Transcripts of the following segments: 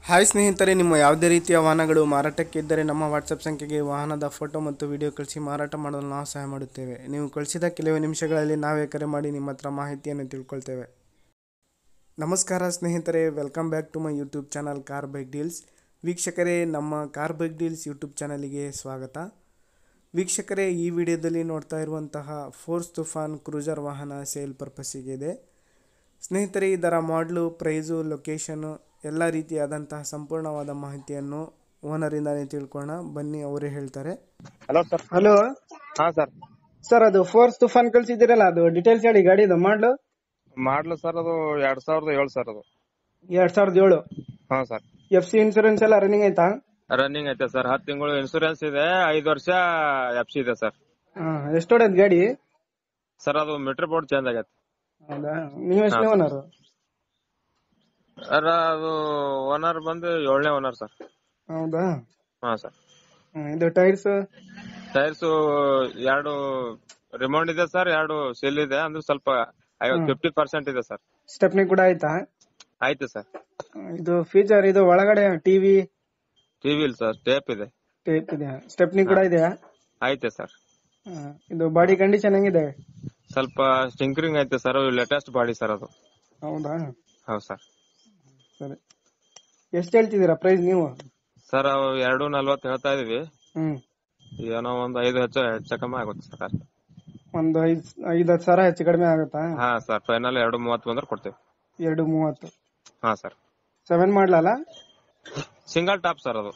Hi ಸ್ನೇಹಿತರೆ, ನಿಮ್ಮ ಯಾವುದೇ ರೀತಿಯ ವಾಹನಗಳು ಮಾರಾಟಕ್ಕೆ ಇದ್ದರೆ ನಮ್ಮ ವಾಟ್ಸಪ್ ಸಂಖ್ಯೆಗೆ ವಾಹನದ ಫೋಟೋ ಮತ್ತು ವಿಡಿಯೋ ಕಳಿಸಿ ಮಾರಾಟ ಮಾಡಲು ನಾವು ಸಹಾಯ ಮಾಡುತ್ತೇವೆ. ನೀವು ಕಳಿಸಿದ ಕೆಲವೇ ನಿಮಿಷಗಳಲ್ಲಿ ನಾವೇ ಕರೆ ಮಾಡಿ ನಿಮ್ಮ ಹತ್ರ ಮಾಹಿತಿಯನ್ನು ತಿಳ್ಕೊಳ್ತೇವೆ. ನಮಸ್ಕಾರ ಸ್ನೇಹಿತರೆ, welcome back to my YouTube channel car bike deals. ವೀಕ್ಷಕರೇ, ನಮ್ಮ ಕಾರ್ ಬೈಕ್ ಡೀಲ್ಸ್ ಯೂಟ್ಯೂಬ್ ಚಾನಲಿಗೆ ಸ್ವಾಗತ. ವೀಕ್ಷಕರೇ, ಈ ವಿಡಿಯೋದಲ್ಲಿ ನೋಡ್ತಾ ಇರುವಂತಹ ಫೋರ್ಸ್ ತುಫಾನ್ ಕ್ರೂಸರ್ ವಾಹನ ಸೇಲ್ ಪರ್ಪಸ್ಸಿಗೆ ಇದೆ. ಸ್ನೇಹಿತರೆ, ಇದರ ಮಾಡಲು, ಪ್ರೈಸು, ಲೊಕೇಶನ್ನು ಎಲ್ಲ ರೀತಿಯಾದಂತಹ ಸಂಪೂರ್ಣವಾದ ಮಾಹಿತಿಯನ್ನು ಓನರಿಂದಾನೇ ತಿಳ್ಕೊಳ್ಳೋಣ. ಬನ್ನಿ, ಅವರೇ ಹೇಳ್ತಾರೆ. Hello sir. ಹಲೋ ಹಾ ಸರ್. ಸರ್, ಅದು ಫೋರ್ಸ್ ತುಫಾನ್ ಕಳ್ಸಿದ್ದೀರಲ್ಲ, ಅದು ಡೀಟೇಲ್ಸ್ ಹೇಳಿ. ಗಾಡಿದು ಮಾಡ್ಲು ಸರ್, ಅದು 2007 ಸರ್. ಅದು 2007. ಹಾ ಸರ್. FC ಇನ್ಸೂರೆನ್ಸ್ ಎಲ್ಲ ರನ್ನಿಂಗ್ ಆಯ್ತಾ? ರನ್ನಿಂಗ್ ಐತೆ ಸರ್. 10 ತಿಂಗಳು ಇನ್ಸೂರೆನ್ಸ್ ಇದೆ, 5 ವರ್ಷ FC ಇದೆ ಸರ್. ಎಷ್ಟು ಹೊಡೆದ್ ಗಾಡಿ? ಸರ್, ಅದು ಮೀಟರ್ ಬೋರ್ಡ್ ಚೇಂಜ್ ಆಗೈತೆ. ಹೌದಾ? ನೀವು ಎಷ್ಟು ಹಾ, ಓನರ್? ಸರ್, ಅದು ಓನರ್ ಬಂದು 7ನೇ ಓನರ್ ಸರ್. ಹೌದಾ? ಹಾ ಸರ್. ಇದು ಟೈರ್ಸ್? ಟೈರ್ಸ್ 2 ರಿಮೌಂಡ್ ಇದೆ ಸರ್, 2 ಸೀಲ್ ಇದೆ. ಅಂದ್ರೆ ಸ್ವಲ್ಪ 50% ಇದೆ ಸರ್. ಸ್ಟೆಪ್ನಿ ಕೂಡ ಆಯ್ತಾ? ಆಯ್ತು ಸರ್. ಇದು ಫೀಚರ್, ಇದು ಒಳಗಡೆ ಟಿವಿ ಇಲ್ಲ ಸರ್, ಟೇಪ್ ಇದೆ. ಟೇಪ್ ಇದೆ. ಸ್ಟೆಪ್ನಿ ಕೂಡ ಇದೆಯಾ? ಆಯ್ತೆ ಸರ್. ಇದು ಬಾಡಿ ಕಂಡೀಷನ್ ಹೆಂಗಿದೆ? ಸ್ವಲ್ಪ ಸ್ಟಿಂಕರಿಂಗ್ ಐತೆ ಸರ್. ಲೇಟೆಸ್ಟ್ ಬಾಡಿ ಸರ್ ಅದು. ಹೌದಾ? ಹೌದು ಸರ್. ಸರಿ, ಎಷ್ಟು ಹೇಳ್ತಿದ್ದೀರಾ ಪ್ರೈಸ್ ನೀವು? ಸರ್, 240 ಹೇಳ್ತಾ ಇದೀವಿ. ಹ್ಮ್ ಏನೋ ಒಂದು 5 ಹೆಚ್ಚು ಕಮ್ಮಿ ಆಗುತ್ತೆ ಸರ್. ಒಂದು 5-10 ಸಾವಿರ ಹೆಚ್ಚು ಕಡಿಮೆ ಆಗುತ್ತಾ? ಹಾ ಸರ್, ಫೈನಲ್ 230 ಬಂದ್ರೆ ಕೊಡ್ತೇವೆ. 230. ಹಾ ಸರ್. 7 ಮಾಡ್ಲಲ್ಲ? ಸಿಂಗಲ್ ಟಾಪ್ ಸರ್ ಅದು.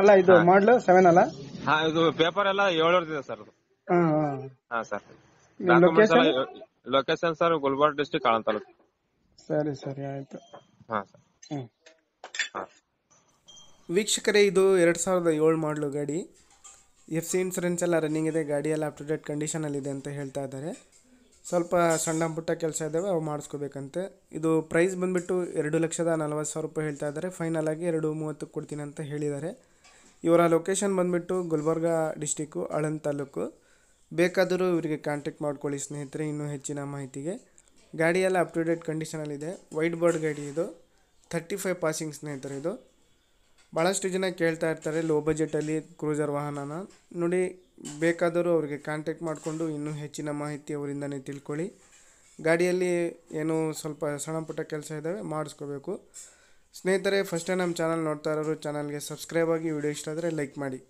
ಅಲ್ಲ, ಇದು ಮಾಡ್ಲು 7 ಅಲ್ಲ? ಹಾ, ಇದು ಪೇಪರ್ ಎಲ್ಲ 7 ಇದೆ ಸರ್ ಅದು. ಹಾ sir. Location sir, Gulbarga district, Aland taluk. ಸರಿ ಸರಿ, ಆಯ್ತು. ಹಾ ಸರ್. ಹಾ ವೀಕ್ಷಕರೇ, ಇದು 2007 ಮಾಡಲು ಗಾಡಿ. FC ಇನ್ಸೂರೆನ್ಸ್ ಎಲ್ಲ ರನ್ನಿಂಗ್ ಇದೆ. ಗಾಡಿ ಎಲ್ಲ ಅಪ್ ಟು ಡೇಟ್ ಕಂಡೀಷನಲ್ಲಿದೆ ಅಂತ ಹೇಳ್ತಾ ಇದ್ದಾರೆ. ಸ್ವಲ್ಪ ಸಣ್ಣ ಪುಟ್ಟ ಕೆಲಸ ಇದ್ದಾವೆ, ಅವು ಮಾಡಿಸ್ಕೋಬೇಕಂತೆ. ಇದು ಪ್ರೈಸ್ ಬಂದುಬಿಟ್ಟು 2,40,000 ರೂಪಾಯಿ ಹೇಳ್ತಾ ಇದ್ದಾರೆ. ಫೈನಲ್ ಆಗಿ 230 ಕೊಡ್ತೀನಿ ಅಂತ ಹೇಳಿದ್ದಾರೆ. ಇವರ ಲೊಕೇಶನ್ ಬಂದುಬಿಟ್ಟು ಗುಲ್ಬರ್ಗ ಡಿಸ್ಟಿಕ್ಕು, ಆಳಂದ ತಾಲೂಕು. ಬೇಕಾದರೂ ಇವರಿಗೆ ಕಾಂಟ್ಯಾಕ್ಟ್ ಮಾಡ್ಕೊಳ್ಳಿ ಸ್ನೇಹಿತರೆ, ಇನ್ನೂ ಹೆಚ್ಚಿನ ಮಾಹಿತಿಗೆ. ಗಾಡಿ ಎಲ್ಲ ಅಪ್ ಟು ಡೇಟ್ ಕಂಡೀಷನಲ್ಲಿದೆ. ವೈಟ್ ಬೋರ್ಡ್ ಗಾಡಿ ಇದು. 35 ಪಾಸಿಂಗ್ ಸ್ನೇಹಿತರೆ. ಇದು ಭಾಳಷ್ಟು ಜನ ಕೇಳ್ತಾ ಇರ್ತಾರೆ ಲೋ ಬಜೆಟಲ್ಲಿ ಕ್ರೂಸರ್ ವಾಹನನ. ನೋಡಿ, ಬೇಕಾದರೂ ಅವರಿಗೆ ಕಾಂಟ್ಯಾಕ್ಟ್ ಮಾಡಿಕೊಂಡು ಇನ್ನೂ ಹೆಚ್ಚಿನ ಮಾಹಿತಿ ಅವರಿಂದನೇ ತಿಳ್ಕೊಳ್ಳಿ. ಗಾಡಿಯಲ್ಲಿ ಏನೋ ಸ್ವಲ್ಪ ಸಣ್ಣ ಪುಟ್ಟ ಕೆಲಸ ಇದ್ದಾವೆ, ಮಾಡಿಸ್ಕೋಬೇಕು. ಸ್ನೇಹಿತರೆ, ಫಸ್ಟ್ ಟೈಮ್ ನಮ್ಮ ಚಾನಲ್ ನೋಡ್ತಾ ಇರೋರು ಚಾನಲ್ಗೆ ಸಬ್ಸ್ಕ್ರೈಬ್ ಆಗಿ, ವಿಡಿಯೋ ಇಷ್ಟ ಆದರೆ ಲೈಕ್ ಮಾಡಿ.